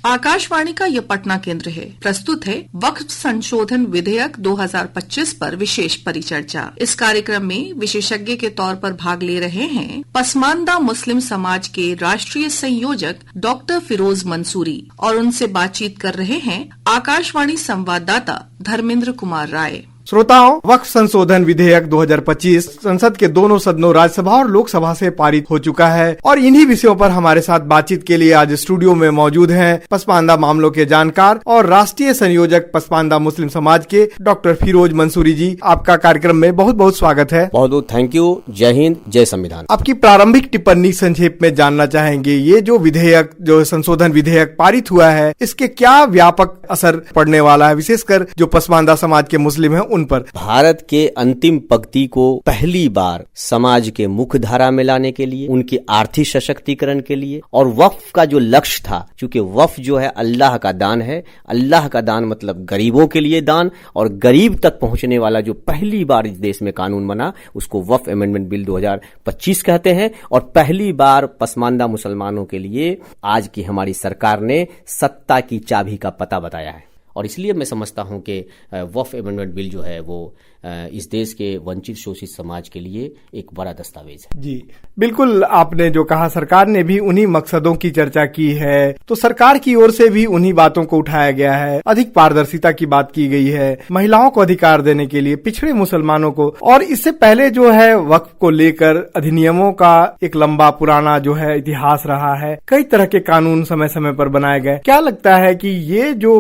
आकाशवाणी का ये पटना केंद्र है। प्रस्तुत है वक्फ संशोधन विधेयक 2025 पर विशेष परिचर्चा। इस कार्यक्रम में विशेषज्ञ के तौर पर भाग ले रहे हैं पसमानदा मुस्लिम समाज के राष्ट्रीय संयोजक डॉक्टर फिरोज मंसूरी और उनसे बातचीत कर रहे हैं आकाशवाणी संवाददाता धर्मेंद्र कुमार राय। श्रोताओं, वक्फ संशोधन विधेयक 2025 संसद के दोनों सदनों राज्यसभा और लोकसभा से पारित हो चुका है और इन्हीं विषयों पर हमारे साथ बातचीत के लिए आज स्टूडियो में मौजूद हैं पसमानदा मामलों के जानकार और राष्ट्रीय संयोजक पसमानदा मुस्लिम समाज के डॉक्टर फिरोज मंसूरी जी। आपका कार्यक्रम में बहुत बहुत स्वागत है। बहुत बहुत थैंक यू। जय हिंद, जय संविधान। आपकी प्रारंभिक टिप्पणी संक्षेप में जानना चाहेंगे, ये जो विधेयक, जो संशोधन विधेयक पारित हुआ है, इसके क्या व्यापक असर पड़ने वाला है, विशेषकर जो पसमानदा समाज के मुस्लिम है उन पर? भारत के अंतिम पंक्ति को पहली बार समाज के मुख्य धारा में लाने के लिए, उनके आर्थिक सशक्तिकरण के लिए, और वक्फ का जो लक्ष्य था, क्योंकि वक्फ जो है अल्लाह का दान है, अल्लाह का दान मतलब गरीबों के लिए दान, और गरीब तक पहुंचने वाला जो पहली बार इस देश में कानून बना उसको वक्फ अमेंडमेंट बिल 2025 कहते हैं। और पहली बार पसमानदा मुसलमानों के लिए आज की हमारी सरकार ने सत्ता की चाबी का पता बताया है। और इसलिए मैं समझता हूं कि वक्फ अमेंडमेंट बिल जो है वो इस देश के वंचित शोषित समाज के लिए एक बड़ा दस्तावेज है। जी बिल्कुल, आपने जो कहा, सरकार ने भी उन्हीं मकसदों की चर्चा की है, तो सरकार की ओर से भी उन्हीं बातों को उठाया गया है। अधिक पारदर्शिता की बात की गई है, महिलाओं को अधिकार देने के लिए, पिछड़े मुसलमानों को, और इससे पहले जो है वक्फ को लेकर अधिनियमों का एक लंबा पुराना जो है इतिहास रहा है। कई तरह के कानून समय समय पर बनाए गए। क्या लगता है कि ये जो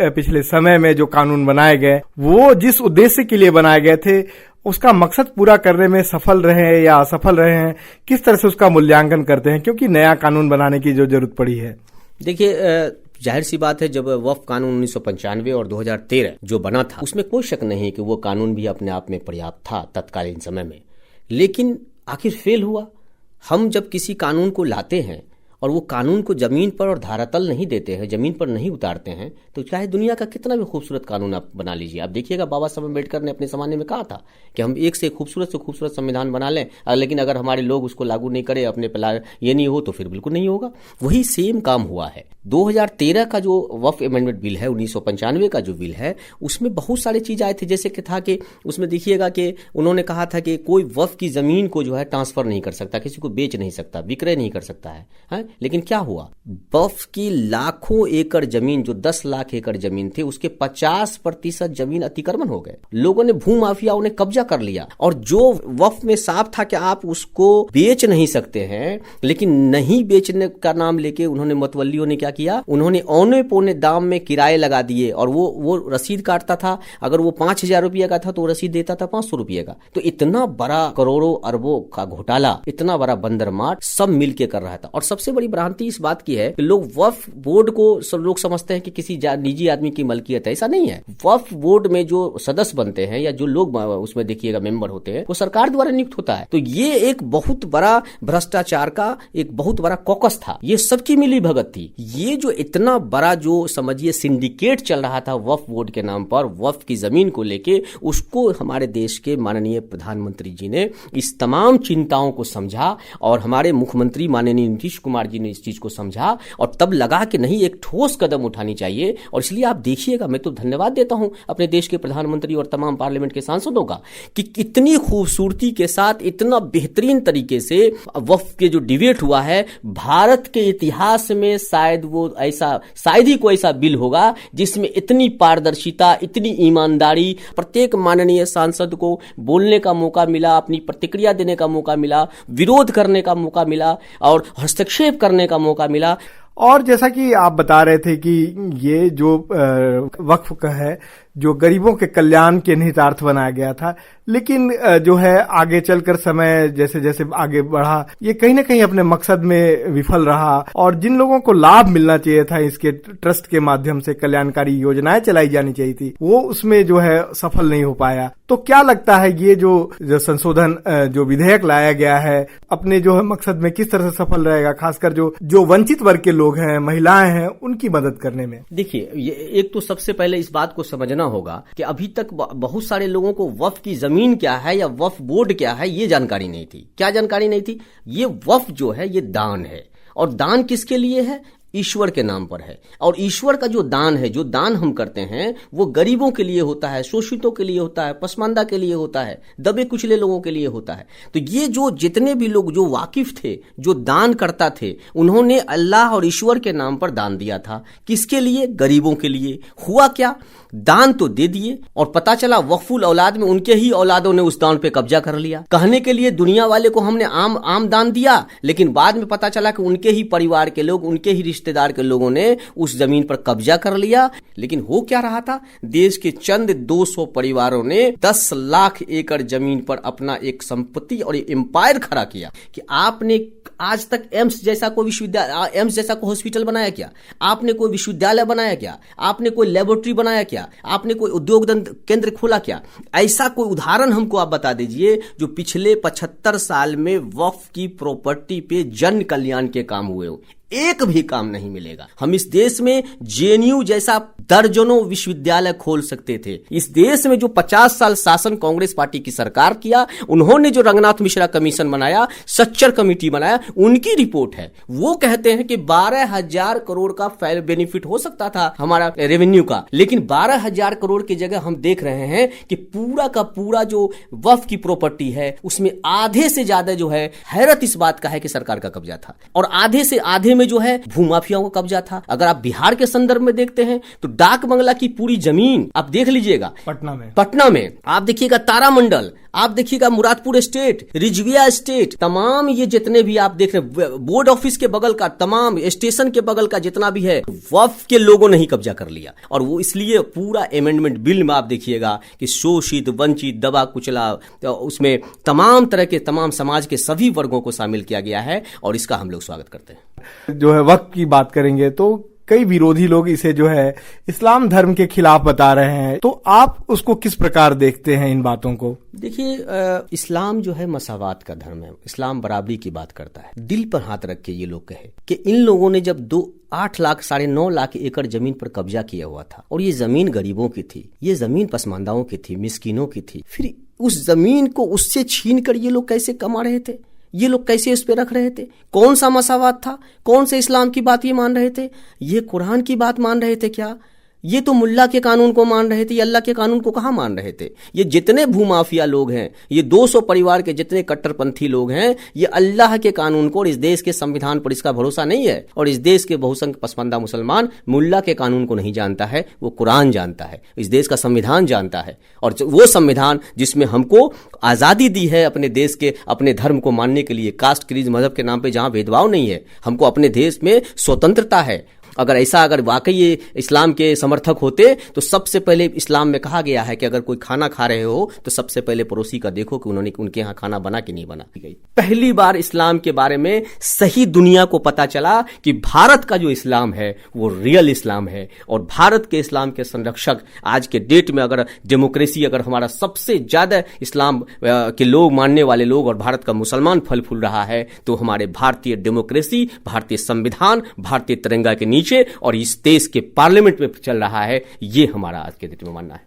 पिछले समय में जो कानून बनाए गए वो जिस उद्देश्य के लिए बनाए गए थे उसका मकसद पूरा करने में सफल रहे हैं या असफल रहे हैं? किस तरह से उसका मूल्यांकन करते हैं, क्योंकि नया कानून बनाने की जो जरूरत पड़ी है? देखिए, जाहिर सी बात है, जब वक्फ कानून 1995 और 2013 जो बना था उसमें कोई शक नहीं कि वो कानून भी अपने आप में पर्याप्त था तत्कालीन समय में, लेकिन आखिर फेल हुआ। हम जब किसी कानून को लाते हैं और वो कानून को जमीन पर और धरातल नहीं देते हैं, जमीन पर नहीं उतारते हैं, तो चाहे दुनिया का कितना भी खूबसूरत कानून आप बना लीजिए। आप देखिएगा, बाबा साहब अम्बेडकर ने अपने जमाने में कहा था कि हम एक से खूबसूरत संविधान बना लें, लेकिन अगर हमारे लोग उसको लागू नहीं करें, अपने ये नहीं हो तो फिर बिल्कुल नहीं होगा। वही सेम काम हुआ है। 2013 का जो वक्फ अमेंडमेंट बिल है, 1995 का जो बिल है, उसमें बहुत सारी चीज आए थे। जैसे कि था कि उसमें देखिएगा कि उन्होंने कहा था कि कोई वक्फ की जमीन को जो है ट्रांसफर नहीं कर सकता, किसी को बेच नहीं सकता, विक्रय नहीं कर सकता है। लेकिन क्या हुआ, वक्फ की लाखों एकड़ जमीन, जो 10 लाख एकड़ जमीन थे, उसके 50% जमीन अतिक्रमण हो गए। लोगों ने, भू माफियाओं ने कब्जा कर लिया। और जो वक्फ में साफ था कि आप उसको बेच नहीं सकते हैं, लेकिन नहीं बेचने का नाम लेके उन्होंने, मतवल्लियों ने क्या किया, उन्होंने औने पौने दाम में किराए लगा दिए। और वो रसीद काटता था, अगर वो 5,000 रुपये का था तो रसीद देता था 500 रुपये का। तो इतना बड़ा करोड़ों अरबों का घोटाला, इतना बड़ा बंदरमाट सब मिलके कर रहा था। और सबसे बड़ी भ्रांति इस बात की है कि लोग वक्फ बोर्ड को, सब लोग समझते हैं कि किसी निजी आदमी की मलकियत है। ऐसा नहीं है। वक्फ बोर्ड में जो सदस्य बनते हैं या जो लोग उसमें देखिएगा मेंबर होते हैं, वो सरकार द्वारा नियुक्त होता है। तो ये एक बहुत बड़ा भ्रष्टाचार का एक बहुत बड़ा कॉकस था। ये सबकी मिली भगत थी। ये जो इतना बड़ा जो समझिए सिंडिकेट चल रहा था वक्फ बोर्ड के नाम पर, वक्फ की जमीन को लेके, उसको हमारे देश के माननीय प्रधानमंत्री जी ने इस तमाम चिंताओं को समझा और हमारे मुख्यमंत्री माननीय नीतीश कुमार जी ने इस चीज को समझा और तब लगा कि नहीं, एक ठोस कदम उठानी चाहिए। और इसलिए आप देखिएगा, मैं तो धन्यवाद देता हूं अपने देश के प्रधानमंत्री और तमाम पार्लियामेंट के सांसदों का कि कितनी खूबसूरती के साथ, इतना बेहतरीन तरीके से वक्फ के जो डिबेट हुआ है, भारत के इतिहास में शायद ही कोई ऐसा बिल होगा जिसमें इतनी पारदर्शिता, इतनी ईमानदारी, प्रत्येक माननीय सांसद को बोलने का मौका मिला, अपनी प्रतिक्रिया देने का मौका मिला, विरोध करने का मौका मिला और हस्तक्षेप करने का मौका मिला। और जैसा कि आप बता रहे थे कि ये जो वक्फ का है, जो गरीबों के कल्याण के निहितार्थ बनाया गया था, लेकिन जो है आगे चलकर समय जैसे जैसे आगे बढ़ा, ये कहीं ना कहीं अपने मकसद में विफल रहा। और जिन लोगों को लाभ मिलना चाहिए था, इसके ट्रस्ट के माध्यम से कल्याणकारी योजनाएं चलाई जानी चाहिए थी, वो उसमें जो है सफल नहीं हो पाया। तो क्या लगता है ये जो संशोधन, जो विधेयक लाया गया है, अपने जो है मकसद में किस तरह से सफल रहेगा, खासकर जो वंचित वर्ग के लोग हैं, महिलाएं हैं, उनकी मदद करने में? देखिए, एक तो सबसे पहले इस बात को समझना होगा कि अभी तक बहुत सारे लोगों को वक्फ की जमीन क्या है या वक्फ बोर्ड क्या है ये जानकारी नहीं थी। क्या जानकारी नहीं थी? ये वक्फ जो है ये दान है। और दान किसके लिए है? ईश्वर के नाम पर है। और ईश्वर का जो दान है, जो दान हम करते हैं, वो गरीबों के लिए होता है, शोषितों के लिए होता है, पसमानदा के लिए होता है, दबे कुचले लोगों के लिए होता है। तो ये जो जितने भी लोग जो वाकिफ थे, जो दान करता थे, उन्होंने अल्लाह और ईश्वर के नाम पर दान दिया था। किसके लिए? गरीबों के लिए। हुआ क्या? दान तो दे दिए और पता चला वक्फुल औलाद में उनके ही औलादों ने उस दान पे कब्जा कर लिया। कहने के लिए दुनिया वाले को हमने आम दान दिया, लेकिन बाद में पता चला कि उनके ही परिवार के लोग, उनके ही रिश्तेदार के लोगों ने उस जमीन पर कब्जा कर लिया। लेकिन हो क्या रहा था? देश के चंद 200 परिवारों ने 10 लाख एकड़ जमीन पर अपना एक संपत्ति और एक एम्पायर खड़ा किया कि आपने आज तक एम्स जैसा कोई विश्वविद्यालय, एम्स जैसा कोई हॉस्पिटल बनाया क्या? आपने कोई विश्वविद्यालय बनाया क्या? आपने कोई लेबोरेटरी बनाया क्या? आपने कोई उद्योग केंद्र खोला क्या? ऐसा कोई उदाहरण हमको आप बता दीजिए जो पिछले 75 साल में वक्फ की प्रॉपर्टी पे जन कल्याण के काम हुए हो। एक भी काम नहीं मिलेगा। हम इस देश में जेएनयू जैसा दर्जनों विश्वविद्यालय खोल सकते थे। इस देश में जो 50 साल शासन कांग्रेस पार्टी की सरकार किया, उन्होंने जो रंगनाथ मिश्रा कमीशन बनाया, सच्चर कमेटी बनाया, उनकी रिपोर्ट है। वो कहते हैं कि 12,000 करोड़ का फेयर बेनिफिट हो सकता था हमारा रेवेन्यू का, लेकिन 12,000 करोड़ की जगह हम देख रहे हैं कि पूरा का पूरा जो वक्फ की प्रॉपर्टी है उसमें आधे से ज्यादा जो है, हैरत इस बात का है कि सरकार का कब्जा था, और आधे से आधे में जो है भूमाफियाओं का कब्जा था। अगर आप बिहार के संदर्भ में देखते हैं तो डाक बंगला की पूरी जमीन आप देख लीजिएगा, पटना में आप देखिएगा तारामंडल, आप देखिएगा मुरादपुर स्टेट, रिजविया स्टेट, तमाम ये जितने भी आप देख रहे हैं, बोर्ड ऑफिस के बगल का, तमाम स्टेशन के बगल का जितना भी है, वक्फ के लोगों ने ही कब्जा कर लिया। और वो इसलिए पूरा अमेंडमेंट बिल में आप देखिएगा कि शोषित, वंचित, दबा कुचला, तो उसमें तमाम तरह के, तमाम समाज के सभी वर्गों को शामिल किया गया है, और इसका हम लोग स्वागत करते हैं। जो है वक्फ की बात करेंगे तो कई विरोधी लोग इसे जो है इस्लाम धर्म के खिलाफ बता रहे हैं, तो आप उसको किस प्रकार देखते हैं इन बातों को? देखिए, इस्लाम जो है मसावात का धर्म है। इस्लाम बराबरी की बात करता है। दिल पर हाथ रख के ये लोग कहे कि इन लोगों ने जब 8 लाख 9.5 लाख एकड़ जमीन पर कब्जा किया हुआ था, और ये जमीन गरीबों की थी, ये जमीन पसमानदाओं की थी, मिस्कीनों की थी, फिर उस जमीन को उससे छीन कर ये लोग कैसे कमा रहे थे? ये लोग कैसे इस पे रख रहे थे? कौन सा मसावात था? कौन से इस्लाम की बात ये मान रहे थे? ये कुरान की बात मान रहे थे क्या? ये तो मुल्ला के कानून को मान रहे थे, ये अल्लाह के कानून को कहाँ मान रहे थे? ये जितने भूमाफिया लोग हैं, ये 200 परिवार के जितने कट्टरपंथी लोग हैं, ये अल्लाह के कानून को और इस देश के संविधान पर इसका भरोसा नहीं है। और इस देश के बहुसंख्यक पसमानदा मुसलमान मुल्ला के कानून को नहीं जानता है, वो कुरान जानता है, इस देश का संविधान जानता है। और वो संविधान जिसमें हमको आजादी दी है अपने देश के, अपने धर्म को मानने के लिए, कास्ट, क्रीज, मजहब के नाम पे जहां भेदभाव नहीं है, हमको अपने देश में स्वतंत्रता है। अगर वाकई ये इस्लाम के समर्थक होते तो सबसे पहले इस्लाम में कहा गया है कि अगर कोई खाना खा रहे हो तो सबसे पहले पड़ोसी का देखो कि उन्होंने उनके यहाँ खाना बना कि नहीं बना। पहली बार इस्लाम के बारे में सही दुनिया को पता चला कि भारत का जो इस्लाम है वो रियल इस्लाम है, और भारत के इस्लाम के संरक्षक आज के डेट में, अगर डेमोक्रेसी, अगर हमारा सबसे ज्यादा इस्लाम के लोग मानने वाले लोग और भारत का मुसलमान फल फूल रहा है, तो हमारे भारतीय डेमोक्रेसी, भारतीय संविधान, भारतीय तिरंगा के और इस देश के पार्लियामेंट में चल रहा है। ये हमारा आज के दिन में मानना है।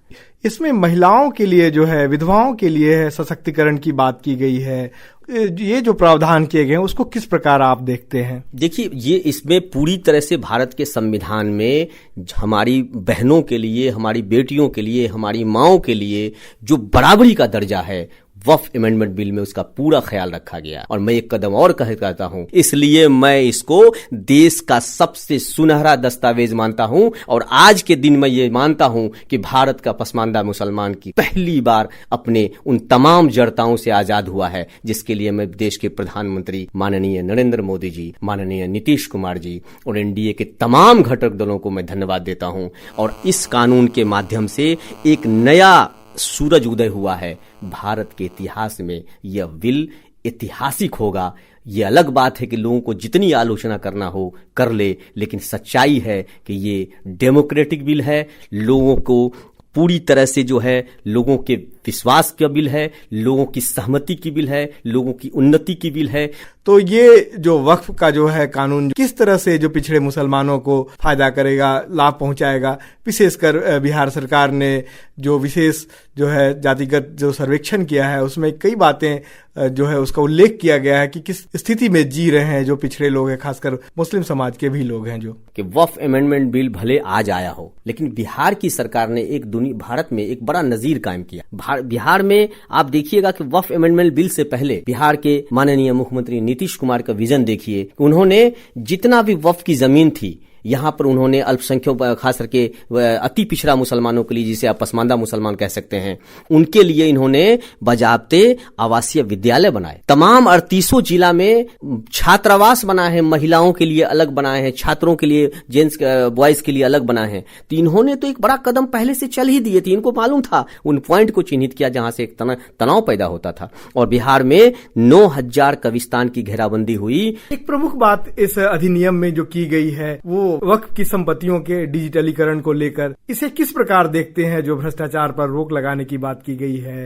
इसमें महिलाओं के लिए जो है, विधवाओं के लिए है, सशक्तिकरण की बात की गई है। ये जो प्रावधान किए गए उसको किस प्रकार आप देखते हैं? देखिए, ये इसमें पूरी तरह से भारत के संविधान में हमारी बहनों के लिए, हमारी बेटियों के लिए, हमारी माओं के लिए जो बराबरी का दर्जा है, वक्फ अमेंडमेंट बिल में उसका पूरा ख्याल रखा गया। और मैं एक कदम और कहता हूं, इसलिए मैं इसको देश का सबसे सुनहरा दस्तावेज मानता हूं, और आज के दिन मैं ये मानता हूं कि भारत का पसमानदा मुसलमान की पहली बार अपने उन तमाम जड़ताओं से आजाद हुआ है, जिसके लिए मैं देश के प्रधानमंत्री माननीय नरेंद्र मोदी जी, माननीय नीतीश कुमार जी और एनडीए के तमाम घटक दलों को मैं धन्यवाद देता हूं। और इस कानून के माध्यम से एक नया सूरज उदय हुआ है भारत के इतिहास में। यह बिल ऐतिहासिक होगा। ये अलग बात है कि लोगों को जितनी आलोचना करना हो कर ले, लेकिन सच्चाई है कि ये डेमोक्रेटिक बिल है। लोगों को पूरी तरह से जो है, लोगों के विश्वास का बिल है, लोगों की सहमति की बिल है, लोगों की उन्नति की बिल है। तो ये जो वक्फ का जो है कानून किस तरह से जो पिछड़े मुसलमानों को फायदा करेगा, लाभ पहुंचाएगा? विशेषकर बिहार सरकार ने जो विशेष जो है जातिगत जो सर्वेक्षण किया है उसमें कई बातें जो है उसका उल्लेख किया गया है कि किस स्थिति में जी रहे हैं जो पिछड़े लोग हैं, खासकर मुस्लिम समाज के भी लोग हैं। जो कि वक्फ अमेंडमेंट बिल भले आज आया हो, लेकिन बिहार की सरकार ने एक भारत में एक बड़ा नजीर कायम किया। बिहार में आप देखिएगा कि वक्फ अमेंडमेंट बिल से पहले बिहार के माननीय मुख्यमंत्री नीतीश कुमार का विजन देखिए, उन्होंने जितना भी वक्फ की जमीन थी यहाँ पर उन्होंने अल्पसंख्यक खास करके अति पिछड़ा मुसलमानों के लिए, जिसे आप पसमानदा मुसलमान कह सकते हैं, उनके लिए इन्होंने बाजाबते आवासीय विद्यालय बनाए। तमाम 38 जिला में छात्रावास बनाए हैं, महिलाओं के लिए अलग बनाए हैं, छात्रों के लिए, जेंट्स बॉयज के लिए अलग बनाए हैं। तो इन्होंने तो एक बड़ा कदम पहले से चल ही दिए थे। इनको मालूम था, उन पॉइंट को चिन्हित किया जहां से एक तनाव पैदा होता था। और बिहार में 9000 कब्रिस्तान की घेराबंदी हुई। एक प्रमुख बात इस अधिनियम में जो की गई है वो वक्फ की संपत्तियों के डिजिटलीकरण को लेकर, इसे किस प्रकार देखते हैं? जो भ्रष्टाचार पर रोक लगाने की बात की गई है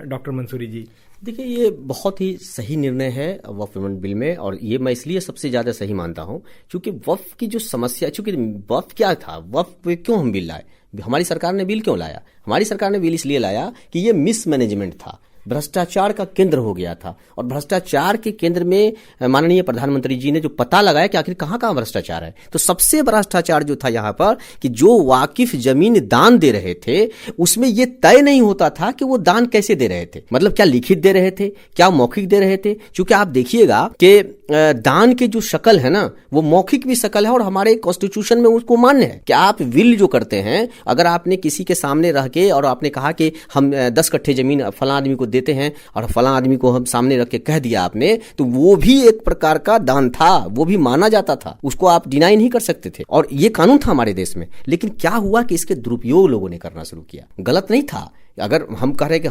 डॉक्टर मंसूरी जी। देखिए, ये बहुत ही सही निर्णय है वक्फ अमेंडमेंट बिल में, और ये मैं इसलिए सबसे ज्यादा सही मानता हूं क्योंकि वक्फ की जो समस्या, चूंकि वक्फ क्या था, वक्फ पे क्यों हम बिल लाए, हमारी सरकार ने बिल क्यों लाया? हमारी सरकार ने बिल इसलिए लाया कि ये मिसमैनेजमेंट था, भ्रष्टाचार का केंद्र हो गया था। और भ्रष्टाचार के केंद्र में माननीय प्रधानमंत्री जी ने जो पता लगाया कि आखिर कहां कहां भ्रष्टाचार है, तो सबसे भ्रष्टाचार जो था यहां पर कि जो वाकिफ जमीन दान दे रहे थे उसमें यह तय नहीं होता था कि वो दान कैसे दे रहे थे, मतलब क्या लिखित दे रहे थे, क्या मौखिक दे रहे थे। क्योंकि आप देखिएगा कि दान के जो शकल है ना, वो मौखिक भी शकल है और हमारे कॉन्स्टिट्यूशन में उसको मान्य है कि आप विल जो करते हैं, अगर आपने किसी के सामने रह के और आपने कहा कि हम 10 कट्ठे जमीन फलां आदमी को देते हैं और फलां आदमी को हम सामने रख के कह दिया आपने, तो वो भी एक प्रकार का दान था, वो भी माना जाता था, उसको आप डिनाई नहीं कर सकते थे। और ये कानून था हमारे देश में। लेकिन क्या हुआ कि इसके दुरुपयोग लोगों ने करना शुरू किया। गलत नहीं था, अगर हम कह रहे हैं कि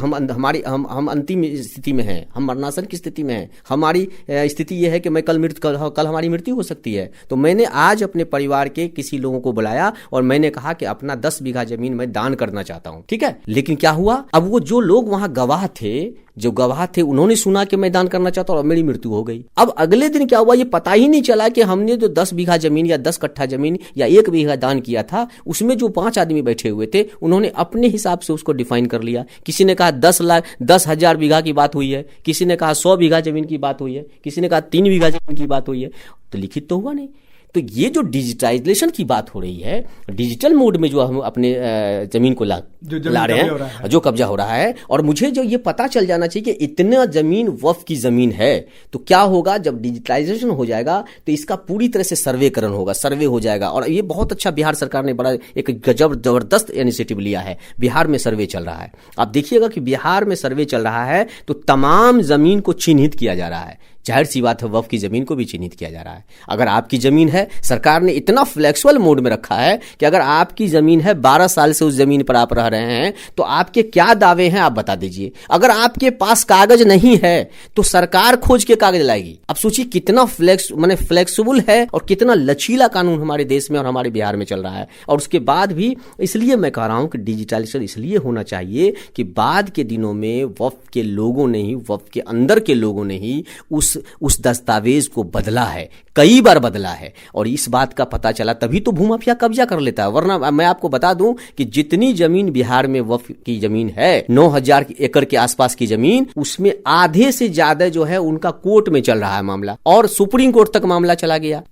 हम अंतिम स्थिति में हैं, हम मरणासन की स्थिति में हैं, हमारी स्थिति यह है कि मैं कल हमारी मृत्यु हो सकती है, तो मैंने आज अपने परिवार के किसी लोगों को बुलाया और मैंने कहा कि अपना 10 बीघा जमीन मैं दान करना चाहता हूं, ठीक है। लेकिन क्या हुआ, अब वो जो लोग वहां गवाह थे, उन्होंने सुना कि मैं दान करना चाहता हूं और मेरी मृत्यु हो गई। अब अगले दिन क्या हुआ, ये पता ही नहीं चला कि हमने जो 10 बीघा जमीन या 10 कट्ठा जमीन या 1 बीघा दान किया था, उसमें जो 5 आदमी बैठे हुए थे उन्होंने अपने हिसाब से उसको डिफाइन कर लिया। किसी ने कहा 10,000 बीघा की बात हुई है, किसी ने कहा 100 बीघा जमीन की बात हुई है, किसी ने कहा 3 बीघा जमीन की बात हुई है, तो लिखित तो हुआ नहीं। तो ये जो डिजिटाइजेशन की बात हो रही है, डिजिटल मोड में जो हम अपने जमीन को ला रहे हैं, जो कब्जा हो रहा है, और मुझे जो ये पता चल जाना चाहिए कि इतना जमीन वक्फ की जमीन है, तो क्या होगा जब डिजिटाइजेशन हो जाएगा तो इसका पूरी तरह से सर्वे हो जाएगा। और ये बहुत अच्छा बिहार सरकार ने बड़ा एक जबरदस्त इनिशिएटिव लिया है। बिहार में सर्वे चल रहा है, आप देखिएगा कि बिहार में सर्वे चल रहा है तो तमाम जमीन को चिन्हित किया जा रहा है। जाहिर सी बात है, वक्फ की जमीन को भी चिन्हित किया जा रहा है। अगर आपकी जमीन है, सरकार ने इतना फ्लेक्सिबल मोड में रखा है कि अगर आपकी जमीन है, 12 साल से उस जमीन पर आप रह रहे हैं, तो आपके क्या दावे हैं आप बता दीजिए। अगर आपके पास कागज नहीं है तो सरकार खोज के कागज लाएगी। अब सोचिए कितना फ्लेक्सिबल है और कितना लचीला कानून हमारे देश में और हमारे बिहार में चल रहा है। और उसके बाद भी इसलिए मैं कह रहा हूं कि डिजिटलाइजेशन इसलिए होना चाहिए कि बाद के दिनों में वक्फ के लोगों ने ही, वक्फ के अंदर के लोगों ने ही उस दस्तावेज को बदला है, कई बार बदला है। और इस बात का पता चला तभी तो भूमाफिया कब्जा कर लेता है। वरना मैं आपको बता दूं कि जितनी जमीन बिहार में वक्फ की जमीन है, 9000 एकड़ के आसपास की जमीन, उसमें आधे से ज्यादा जो है उनका कोर्ट में चल रहा है मामला, और सुप्रीम कोर्ट तक मामला चला गया।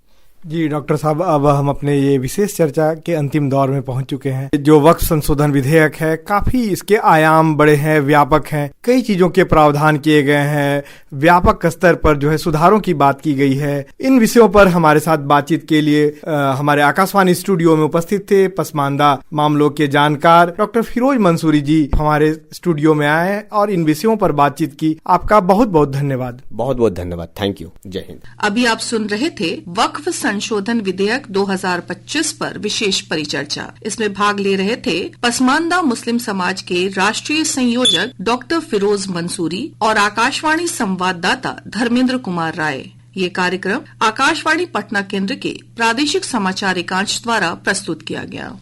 जी डॉक्टर साहब, अब हम अपने ये विशेष चर्चा के अंतिम दौर में पहुंच चुके हैं। जो वक्फ संशोधन विधेयक है, काफी इसके आयाम बड़े हैं, व्यापक हैं, कई चीजों के प्रावधान किए गए हैं, व्यापक स्तर पर जो है सुधारों की बात की गई है। इन विषयों पर हमारे साथ बातचीत के लिए हमारे आकाशवाणी स्टूडियो में उपस्थित थे पसमानदा मामलों के जानकार डॉक्टर फिरोज मंसूरी जी हमारे स्टूडियो में आए और इन विषयों पर बातचीत की। आपका बहुत बहुत धन्यवाद। बहुत बहुत धन्यवाद, थैंक यू, जय हिंद। अभी आप सुन रहे थे वक्फ संशोधन विधेयक 2025 पर विशेष परिचर्चा। इसमें भाग ले रहे थे पसमानदा मुस्लिम समाज के राष्ट्रीय संयोजक डॉक्टर फिरोज मंसूरी और आकाशवाणी संवाददाता धर्मेंद्र कुमार राय। ये कार्यक्रम आकाशवाणी पटना केंद्र के प्रादेशिक समाचार एकांश द्वारा प्रस्तुत किया गया।